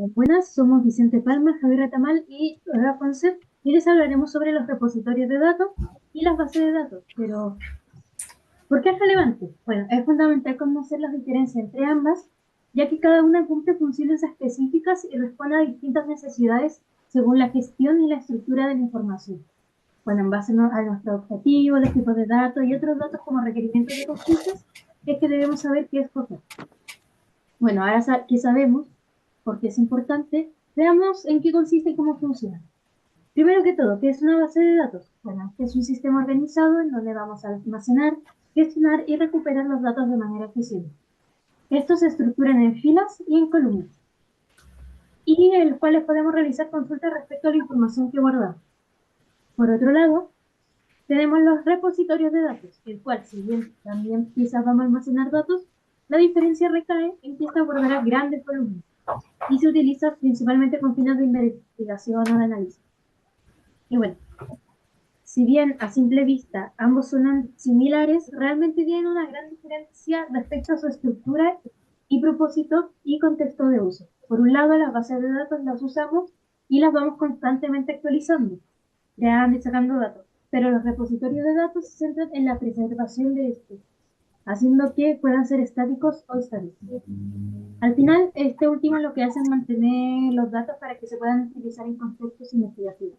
Buenas, somos Vicente Palma, Javier Atamal y Eva Ponce y les hablaremos sobre los repositorios de datos y las bases de datos. Pero, ¿por qué es relevante? Bueno, es fundamental conocer las diferencias entre ambas, ya que cada una cumple funciones específicas y responde a distintas necesidades según la gestión y la estructura de la información. Bueno, en base a nuestro objetivo, los tipos de datos y otros datos como requerimientos de consultas, es que debemos saber qué escoger. Bueno, ahora que sabemos por qué es importante, veamos en qué consiste y cómo funciona. Primero que todo, ¿qué es una base de datos? Bueno, es un sistema organizado en donde vamos a almacenar, gestionar y recuperar los datos de manera eficiente. Estos se estructuran en filas y en columnas, y en los cuales podemos realizar consultas respecto a la información que guardamos. Por otro lado, tenemos los repositorios de datos, el cual, si bien también quizás vamos a almacenar datos, la diferencia recae en que esta guardará grandes volúmenes y se utiliza principalmente con fines de investigación o de análisis. Y bueno, si bien a simple vista ambos suenan similares, realmente tienen una gran diferencia respecto a su estructura y propósito y contexto de uso. Por un lado, las bases de datos las usamos y las vamos constantemente actualizando, creando y sacando datos, pero los repositorios de datos se centran en la preservación de estos, haciendo que puedan ser estáticos o estadísticos. Al final, este último lo que hace es mantener los datos para que se puedan utilizar en contextos investigativos.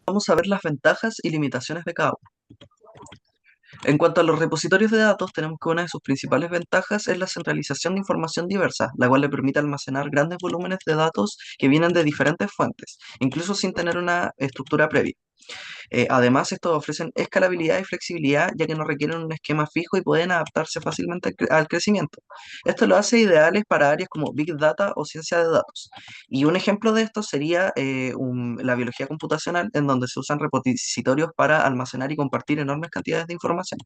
Vamos a ver las ventajas y limitaciones de cada uno. En cuanto a los repositorios de datos, tenemos que una de sus principales ventajas es la centralización de información diversa, la cual le permite almacenar grandes volúmenes de datos que vienen de diferentes fuentes, incluso sin tener una estructura previa. Además, estos ofrecen escalabilidad y flexibilidad, ya que no requieren un esquema fijo y pueden adaptarse fácilmente al crecimiento. Esto lo hace ideales para áreas como Big Data o ciencia de datos. Y un ejemplo de esto sería la biología computacional, en donde se usan repositorios para almacenar y compartir enormes cantidades de información.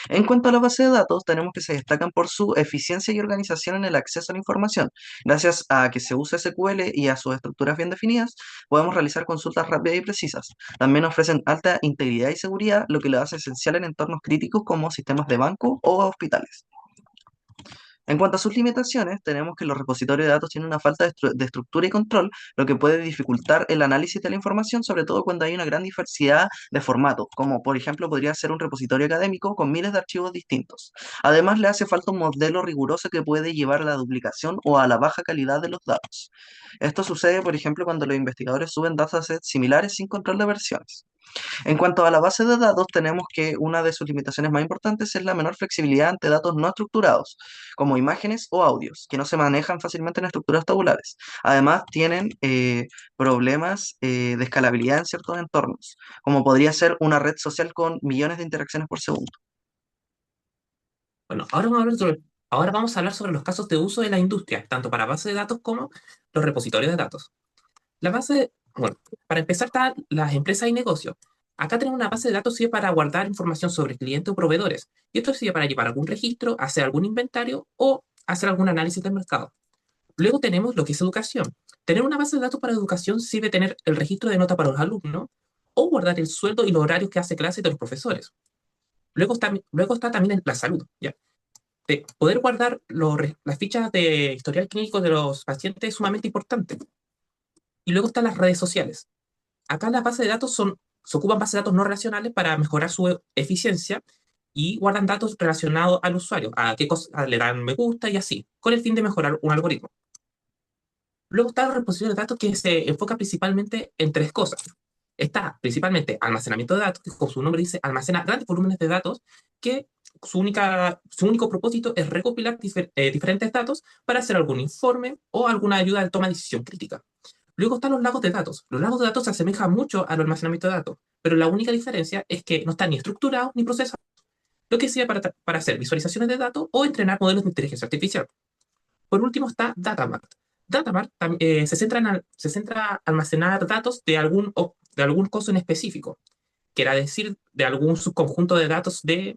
En cuanto a la base de datos, tenemos que se destacan por su eficiencia y organización en el acceso a la información. Gracias a que se usa SQL y a sus estructuras bien definidas, podemos realizar consultas rápidas y precisas. También ofrecen alta integridad y seguridad, lo que lo hace esencial en entornos críticos como sistemas de banco o hospitales. En cuanto a sus limitaciones, tenemos que los repositorios de datos tienen una falta de estructura y control, lo que puede dificultar el análisis de la información, sobre todo cuando hay una gran diversidad de formatos, como por ejemplo podría ser un repositorio académico con miles de archivos distintos. Además, le hace falta un modelo riguroso que puede llevar a la duplicación o a la baja calidad de los datos. Esto sucede, por ejemplo, cuando los investigadores suben datasets similares sin control de versiones. En cuanto a la base de datos, tenemos que una de sus limitaciones más importantes es la menor flexibilidad ante datos no estructurados, como imágenes o audios, que no se manejan fácilmente en estructuras tabulares. Además, tienen problemas de escalabilidad en ciertos entornos, como podría ser una red social con millones de interacciones por segundo. Bueno, ahora vamos a hablar sobre los casos de uso de la industria, tanto para bases de datos como los repositorios de datos. Bueno, para empezar están las empresas y negocios. Acá tenemos una base de datos sirve para guardar información sobre clientes o proveedores. Y esto sirve para llevar algún registro, hacer algún inventario o hacer algún análisis del mercado. Luego tenemos lo que es educación. Tener una base de datos para educación sirve tener el registro de nota para los alumnos o guardar el sueldo y los horarios que hace clase de los profesores. Luego está también la salud, ¿ya? Poder guardar las fichas de historial clínico de los pacientes es sumamente importante. Y luego están las redes sociales. Acá las bases de datos se ocupan bases de datos no relacionales para mejorar su eficiencia y guardan datos relacionados al usuario, a qué cosas le dan me gusta y así, con el fin de mejorar un algoritmo. Luego está el repositorio de datos que se enfoca principalmente en tres cosas. Está principalmente almacenamiento de datos, que como su nombre dice, almacena grandes volúmenes de datos que su único propósito es recopilar diferentes datos para hacer algún informe o alguna ayuda de toma de decisión crítica. Luego están los lagos de datos. Los lagos de datos se asemejan mucho al almacenamiento de datos, pero la única diferencia es que no están ni estructurados ni procesados, lo que sirve para hacer visualizaciones de datos o entrenar modelos de inteligencia artificial. Por último está Datamart. Se centra en almacenar datos de algún coso en específico, que era decir, de algún subconjunto de datos de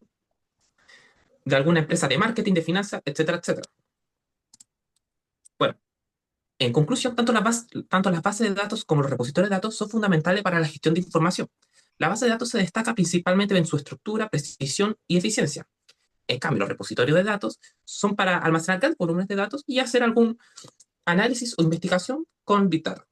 alguna empresa de marketing, de finanzas, etcétera, etcétera. Bueno, en conclusión, tanto las bases de datos como los repositorios de datos son fundamentales para la gestión de información. La base de datos se destaca principalmente en su estructura, precisión y eficiencia. En cambio, los repositorios de datos son para almacenar grandes volúmenes de datos y hacer análisis o investigación con Big Data.